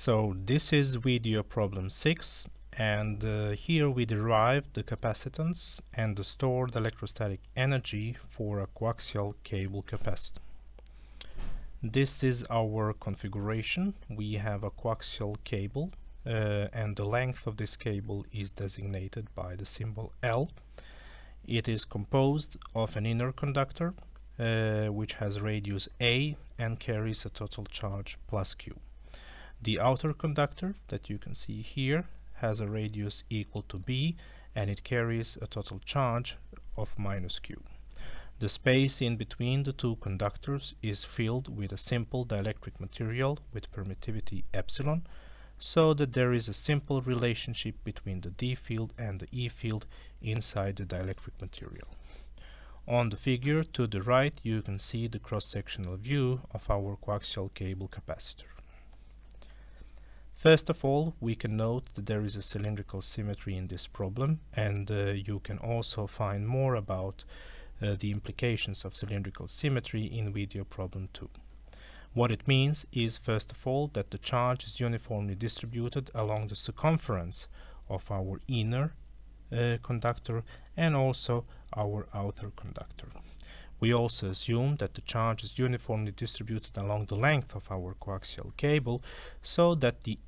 So this is video problem 6, and here we derive the capacitance and the stored electrostatic energy for a coaxial cable capacitor. This is our configuration. We have a coaxial cable and the length of this cable is designated by the symbol L. It is composed of an inner conductor which has radius A and carries a total charge plus Q. The outer conductor that you can see here has a radius equal to B and it carries a total charge of minus Q. The space in between the two conductors is filled with a simple dielectric material with permittivity epsilon, so that there is a simple relationship between the D field and the E field inside the dielectric material. On the figure to the right you can see the cross-sectional view of our coaxial cable capacitor. First of all, we can note that there is a cylindrical symmetry in this problem, and you can also find more about the implications of cylindrical symmetry in video problem 2. What it means is, first of all, that the charge is uniformly distributed along the circumference of our inner conductor and also our outer conductor. We also assume that the charge is uniformly distributed along the length of our coaxial cable, so that the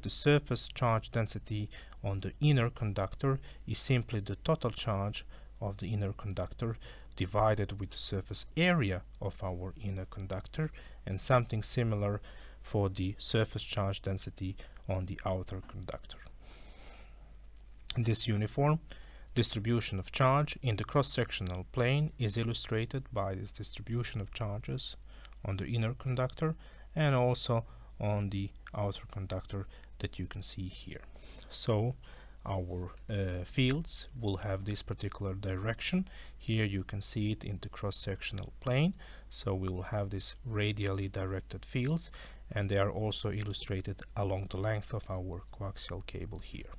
surface charge density on the inner conductor is simply the total charge of the inner conductor divided with the surface area of our inner conductor, and something similar for the surface charge density on the outer conductor. This uniform distribution of charge in the cross-sectional plane is illustrated by this distribution of charges on the inner conductor and also on the outer conductor that you can see here. So our fields will have this particular direction. Here you can see it in the cross-sectional plane, so we will have these radially directed fields, and they are also illustrated along the length of our coaxial cable here.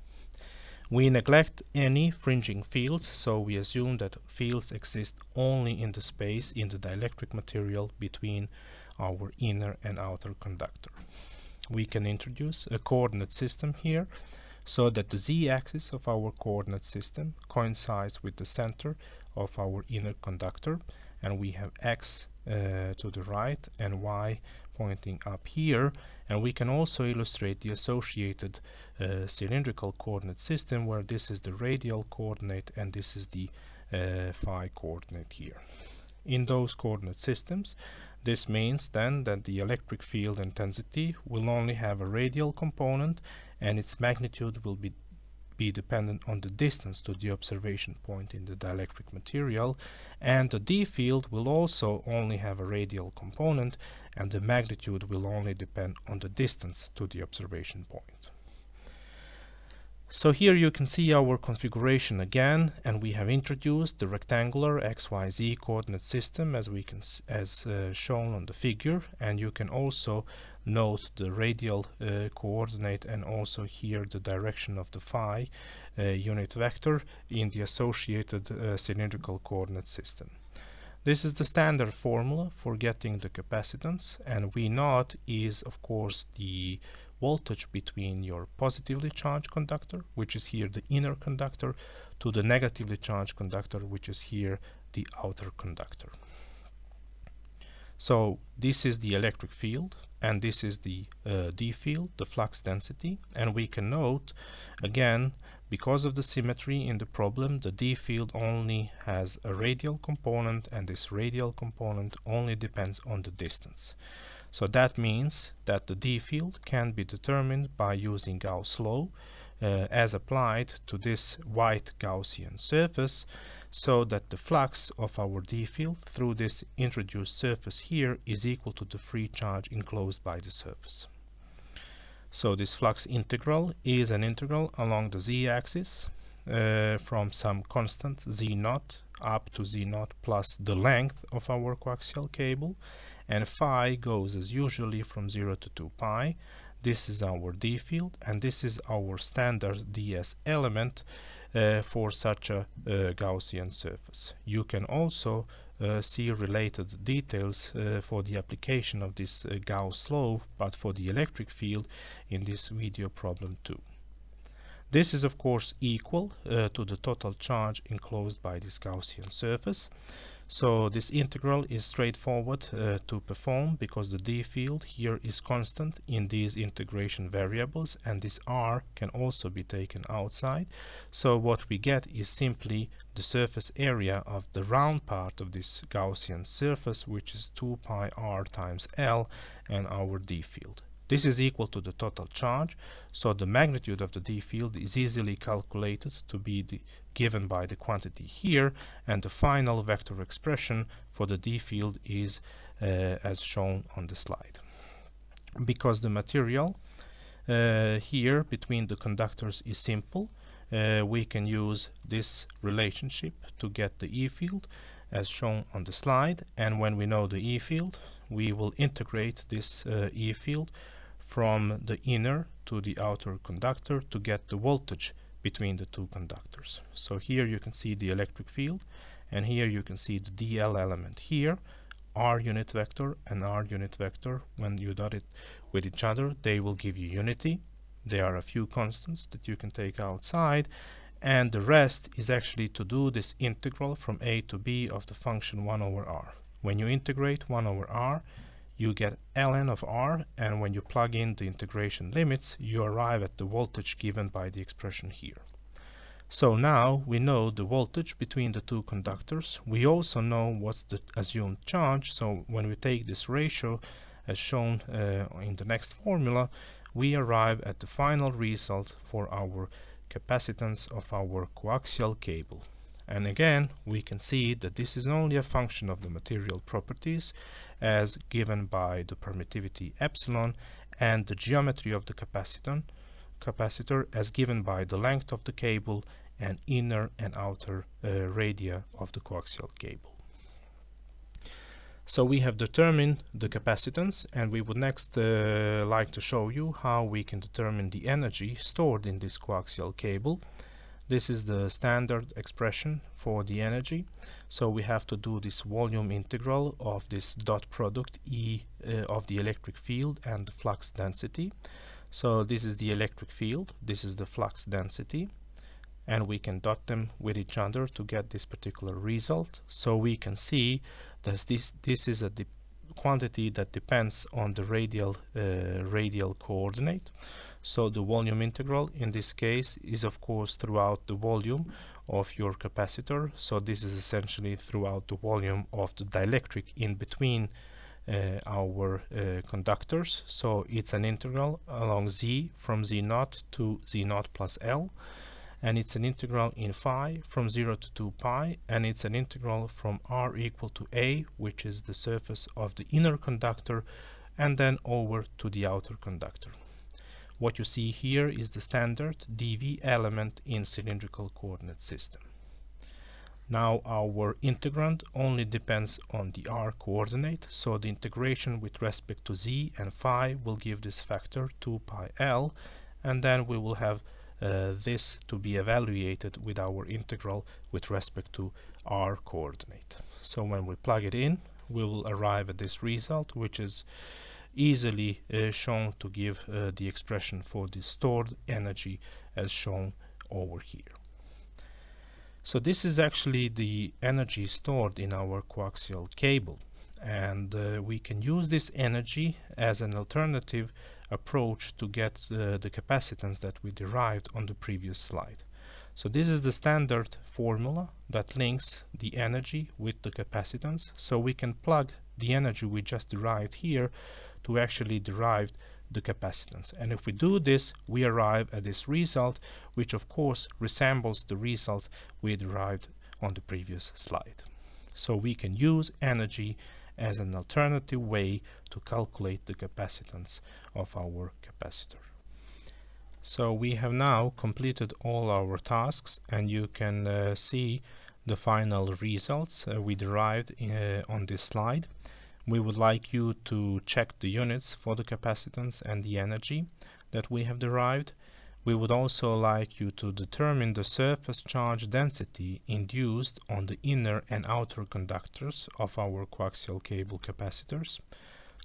We neglect any fringing fields, so we assume that fields exist only in the space in the dielectric material between our inner and outer conductor. We can introduce a coordinate system here, so that the z-axis of our coordinate system coincides with the center of our inner conductor, and we have x to the right and y pointing up here, and we can also illustrate the associated cylindrical coordinate system, where this is the radial coordinate and this is the phi coordinate here. In those coordinate systems, this means then that the electric field intensity will only have a radial component, and its magnitude will be dependent on the distance to the observation point in the dielectric material, and the D field will also only have a radial component, and the magnitude will only depend on the distance to the observation point. So here you can see our configuration again, and we have introduced the rectangular XYZ coordinate system as shown on the figure, and you can also note the radial coordinate and also here the direction of the phi unit vector in the associated cylindrical coordinate system. This is the standard formula for getting the capacitance, and V naught is of course the voltage between your positively charged conductor, which is here the inner conductor, to the negatively charged conductor, which is here the outer conductor. So this is the electric field, and this is the D field, the flux density, and we can note again, because of the symmetry in the problem, the D field only has a radial component, and this radial component only depends on the distance. So that means that the D field can be determined by using Gauss law as applied to this white Gaussian surface, so that the flux of our D field through this introduced surface here is equal to the free charge enclosed by the surface. So this flux integral is an integral along the z-axis from some constant z naught up to z naught plus the length of our coaxial cable, and phi goes as usually from 0 to 2 pi. This is our D field, and this is our standard ds element for such a Gaussian surface. You can also see related details for the application of this Gauss law, but for the electric field in this video problem too. This is of course equal to the total charge enclosed by this Gaussian surface. So this integral is straightforward to perform because the d field here is constant in these integration variables, and this r can also be taken outside. So what we get is simply the surface area of the round part of this Gaussian surface, which is 2 pi r times L, and our d field. This is equal to the total charge, so the magnitude of the d field is easily calculated to be given by the quantity here, and the final vector expression for the d field is as shown on the slide. Because the material here between the conductors is simple, we can use this relationship to get the E field as shown on the slide, and when we know the E field, we will integrate this E field from the inner to the outer conductor to get the voltage between the two conductors. So here you can see the electric field, and here you can see the dl element here, r unit vector and r unit vector. When you dot it with each other, they will give you unity. There are a few constants that you can take outside, and the rest is actually to do this integral from a to b of the function 1 over r. When you integrate 1 over r, you get ln of r, and when you plug in the integration limits, you arrive at the voltage given by the expression here. So now we know the voltage between the two conductors. We also know what's the assumed charge, so when we take this ratio as shown in the next formula, we arrive at the final result for our capacitance of our coaxial cable. And again, we can see that this is only a function of the material properties as given by the permittivity epsilon, and the geometry of the capacitor as given by the length of the cable and inner and outer radii of the coaxial cable. So we have determined the capacitance, and we would next like to show you how we can determine the energy stored in this coaxial cable. This is the standard expression for the energy. So we have to do this volume integral of this dot product E of the electric field and the flux density. So this is the electric field, this is the flux density, and we can dot them with each other to get this particular result. So we can see that this is a quantity that depends on the radial coordinate. So the volume integral in this case is of course throughout the volume of your capacitor. So this is essentially throughout the volume of the dielectric in between our conductors. So it's an integral along z from z0 to z0 plus L, and it's an integral in phi from 0 to 2 pi, and it's an integral from r equal to a, which is the surface of the inner conductor, and then over to the outer conductor. What you see here is the standard dv element in cylindrical coordinate system. Now our integrand only depends on the r coordinate, so the integration with respect to z and phi will give this factor 2 pi L, and then we will have this to be evaluated with our integral with respect to r coordinate. So when we plug it in, we will arrive at this result, which is easily shown to give the expression for the stored energy as shown over here. So this is actually the energy stored in our coaxial cable, and we can use this energy as an alternative approach to get the capacitance that we derived on the previous slide. So this is the standard formula that links the energy with the capacitance, so we can plug the energy we just derived here to actually derive the capacitance. And if we do this, we arrive at this result, which of course resembles the result we derived on the previous slide. So we can use energy as an alternative way to calculate the capacitance of our capacitor. So we have now completed all our tasks, and you can see the final results we derived on this slide. We would like you to check the units for the capacitance and the energy that we have derived. We would also like you to determine the surface charge density induced on the inner and outer conductors of our coaxial cable capacitors.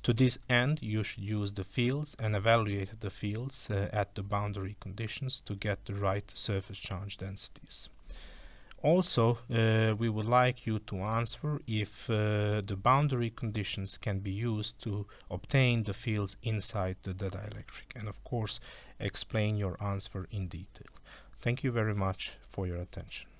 To this end, you should use the fields and evaluate the fields at the boundary conditions to get the right surface charge densities. Also, we would like you to answer if the boundary conditions can be used to obtain the fields inside the dielectric, and of course explain your answer in detail. Thank you very much for your attention.